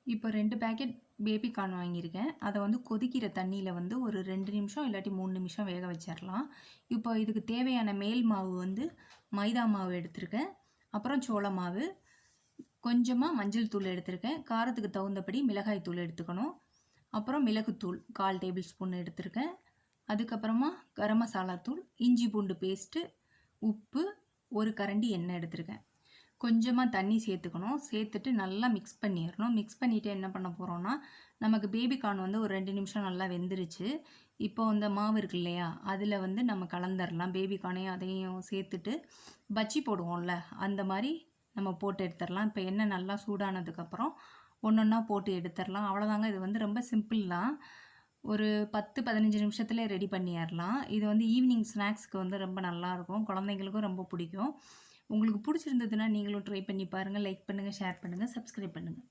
இப்போ 2 packet baby corn வாங்கியிருக்கேன். அத வந்து கொதிக்கிற தண்ணீல வந்து ஒரு 2 நிமிஷம் இல்லாட்டி 3 நிமிஷம் வேக வச்சிரலாம். இப்போ இதுக்கு தேவையான மேல் மாவு வந்து மைதா மாவு எடுத்திருக்கேன். அப்புறம் சோள மாவு, கொஞ்சமா மஞ்சள் தூள் எடுத்திருக்கேன். காரத்துக்கு தகுந்தபடி மிளகாய் தூள் எடுத்துக்கணும். அப்புறம் மிளகுத்தூள் 1/4 டேபிள் ஸ்பூன் எடுத்திருக்கேன். அதுக்கப்புறமா கரம் மசாலா தூள், இஞ்சி பூண்டு பேஸ்ட்டு, உப்பு, 1 கரண்டி எண்ணெய் எடுத்திருக்கேன். கொஞ்சமா தண்ணி சேர்த்துக்கணும். சேர்த்துட்டு நல்லா மிக்ஸ் பண்ணிறணும். மிக்ஸ் பண்ணிட்டு என்ன பண்ண போறோம்னா, நமக்கு பேபி கார்ன் வந்து ஒரு 2 நிமிஷம் நல்லா வெந்துருச்சு. இப்போ இந்த மாவு இருக்கு இல்லையா? அதில வந்து நம்ம கலந்துரலாம். பேபி கார்னையும் அதையும் சேர்த்துட்டு, பஜ்ஜி போடுவோம்ல, அந்த மாரி நம்ம போட்டு எடுத்துரலாம். இப்போ எண்ணெய் நல்லா சூடானதுக்கப்புறம் ஒண்ணொண்ணா போட்டு எடுத்துரலாம். அவ்வளோதாங்க. இது வந்து ரொம்ப சிம்பிள் தான். ஒரு 10, 15 நிமிஷத்துல ரெடி பண்ணிறலாம். இது வந்து ஈவினிங் ஸ்நாக்ஸ்க்கு வந்து ரொம்ப நல்லாயிருக்கும். குழந்தைங்களுக்கும் ரொம்ப பிடிக்கும். உங்களுக்கு பிடிச்சிருந்ததுன்னா நீங்களும் ட்ரை பண்ணி பாருங்க. லைக் பண்ணுங்க, ஷேர் பண்ணுங்க, சப்ஸ்கிரைப் பண்ணுங்க.